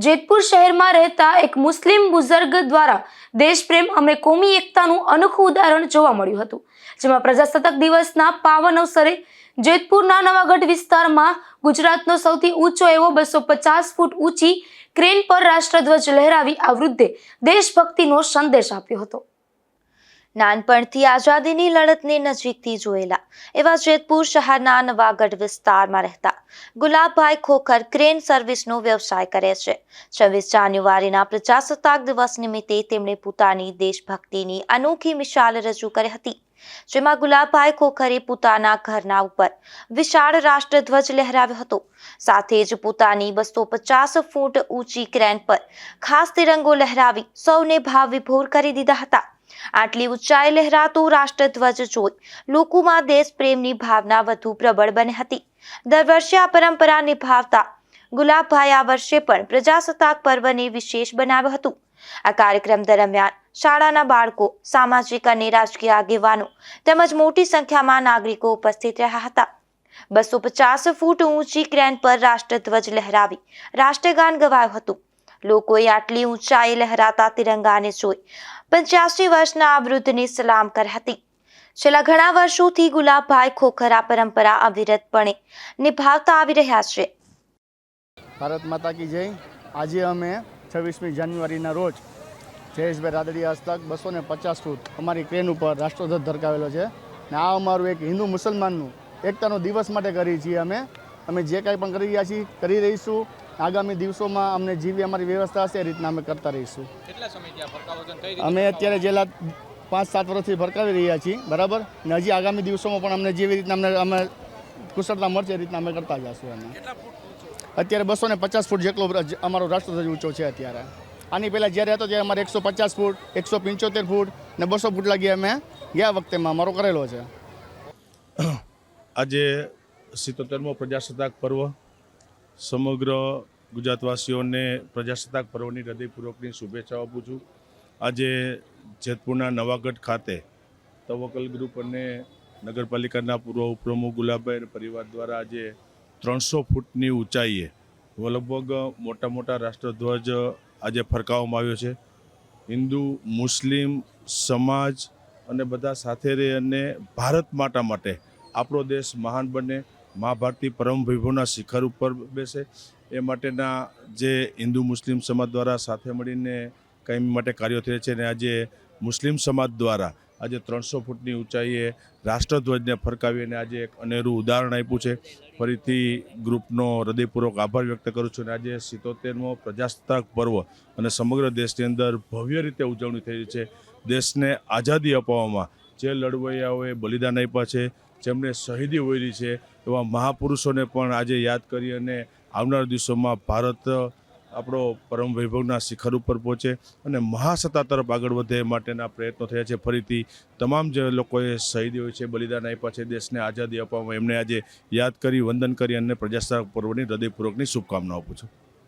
જેતપુર શહેરમાં રહેતા એક મુસ્લિમ બુઝુર્ગ દ્વારા દેશપ્રેમ અને કોમી એકતાનું અનોખું ઉદાહરણ જોવા મળ્યું હતું, જેમાં પ્રજાસત્તાક દિવસના પાવન અવસરે જેતપુરના નવાગઢ વિસ્તારમાં ગુજરાતનો સૌથી ઊંચો એવો 250 ફૂટ ઊંચી ક્રેન પર રાષ્ટ્રધ્વજ લહેરાવી આ વૃદ્ધે દેશભક્તિનો સંદેશ આપ્યો હતો। નાનપણથી આઝાદીની લડતને નજીકથી જોયેલા એવા જેતપુર શહેરના નવાગઢ વિસ્તારમાં રહેતા ગુલાબભાઈ ખોખર ક્રેન સર્વિસનો વ્યવસાય કરે છે। 26 જાન્યુઆરીના પ્રજાસત્તાક દિવસ નિમિત્તે તેમણે પોતાની દેશભક્તિની અનોખી મિસાલ રજૂ કરી હતી, જેમાં ગુલાબભાઈ ખોખરે પોતાના ઘરના ઉપર વિશાળ રાષ્ટ્રધ્વજ લહેરાવ્યો હતો। સાથે જ પોતાની 250 ફૂટ ઊંચી ક્રેન પર ખાસ તિરંગો લહેરાવી સૌને ભાવ વિભોર કરી દીધા હતા। આટલી ઊંચાઈ લહેરાતો રાષ્ટ્રધ્વજ જોઈ લોકોમાં દેશપ્રેમની ભાવના વધુ પ્રબળ બની હતી। દર વર્ષે આ પરંપરા નિભાવતા ગુલાબભાઈ આ વર્ષે પણ પ્રજાસત્તાક પર્વને વિશેષ બનાવ્યું હતું। આ કાર્યક્રમ દરમિયાન શાળાના બાળકો, સામાજિક અને રાજકીય આગેવાનો તેમજ મોટી સંખ્યામાં નાગરિકો ઉપસ્થિત રહ્યા હતા। 250 ફૂટ ઊંચી ક્રેન પર રાષ્ટ્રધ્વજ લહેરાવી રાષ્ટ્રગાન ગવાયું હતું। લોકોએ આટલી ઊંચાઈ લહેરાતા તિરંગાને જોઈ 85 વર્ષના આ વૃદ્ધને સલામ કરી હતી। છેલ્લા ઘણા વર્ષોથી ગુલાબભાઈ ખોખર આ પરંપરા અવિરતપણે નિભાવતા આવી રહ્યા છે। ભારત માતા કી જય। આજે અમે 26મી જાન્યુઆરીના રોજ જયેશભાઈ રાદડિયા હસ્તક 250 ફૂટ અમારી ક્રેન ઉપર રાષ્ટ્રધ્વજ ધરકાવેલો છે ને આ અમારું એક હિન્દુ મુસલમાનનું એકતાનો દિવસ માટે કરીએ છીએ। અમે જે કાંઈ પણ કરી રહ્યા છીએ કરી રહીશું। આગામી દિવસોમાં અમને જેવી અમારી વ્યવસ્થા હશે એ રીતના અમે કરતા રહીશું। કેટલા સમયથી આ ફરકાવજન થઈ રહ્યું છે? અમે અત્યારે છેલ્લા 5-7 વર્ષથી ફરકાવી રહ્યા છીએ, બરાબર ને હજી આગામી દિવસોમાં પણ અમને જેવી રીતના અમે કુશળતા મળશે એ રીતના અમે કરતા જઈશું। અત્યારે 250 ફૂટ જેટલો અમારો રાષ્ટ્રધ્વજ ઊંચો છે। અત્યારે આની પહેલાં જ્યારે હતો ત્યારે અમારે 150 ફૂટ, 175 ફૂટ ને 200 ફૂટ લાગી અમે ગયા વખતેમાં અમારો કરેલો છે। આજે 77મો પ્રજાસત્તાક પર્વ સમગ્ર ગુજરાતવાસીઓને પ્રજાસત્તાક પર્વની હૃદયપૂર્વકની શુભેચ્છાઓ આપું છું। આજે જેતપુરના નવાગઢ ખાતે તવકલ ગ્રુપ અને નગરપાલિકાના પૂર્વ ઉપપ્રમુખ ગુલાબભાઈ પરિવાર દ્વારા આજે 300 ફૂટની ઊંચાઈએ લગભગ મોટા રાષ્ટ્રધ્વજ આજે ફરકાવવામાં આવ્યો છે। હિન્દુ મુસ્લિમ સમાજ અને બધા સાથે રહી અને ભારત માતા માટે આપણો દેશ મહાન બને, મા ભારતી પરમ વૈભવના શિખર ઉપર બેસે એ માટેના જે હિન્દુ મુસ્લિમ સમાજ દ્વારા સાથે મળીને કાયમી માટે કાર્યો થયા છે। અને આજે મુસ્લિમ સમાજ દ્વારા આજે 300 ફૂટની ઊંચાઈએ રાષ્ટ્રધ્વજને ફરકાવી અને આજે એક અનેરું ઉદાહરણ આપ્યું છે। ફરીથી ગ્રુપનો હૃદયપૂર્વક આભાર વ્યક્ત કરું છું। અને આજે 77મો પ્રજાસત્તાક પર્વ અને સમગ્ર દેશની અંદર ભવ્ય રીતે ઉજવણી થઈ રહી છે। દેશને આઝાદી અપાવવામાં જે લડવૈયાઓએ બલિદાન આપ્યા છે, જેમણે શહીદી વહોરી છે, એવા મહાપુરુષોને પણ આજે યાદ કરી અને આવનારા દિવસોમાં ભારત આપણો પરમ વૈભવના શિખર ઉપર પહોંચે અને મહાસત્તા તરફ આગળ વધે માટેના પ્રયત્નો થયા છે। ફરીથી તમામ જે લોકોએ શહીદી હોય છે, બલિદાન આપ્યા છે દેશને આઝાદી અપાવવામાં, એમને આજે યાદ કરી, વંદન કરી અને પ્રજાસત્તાક પર્વની હૃદયપૂર્વકની શુભકામનાઓ આપું છું।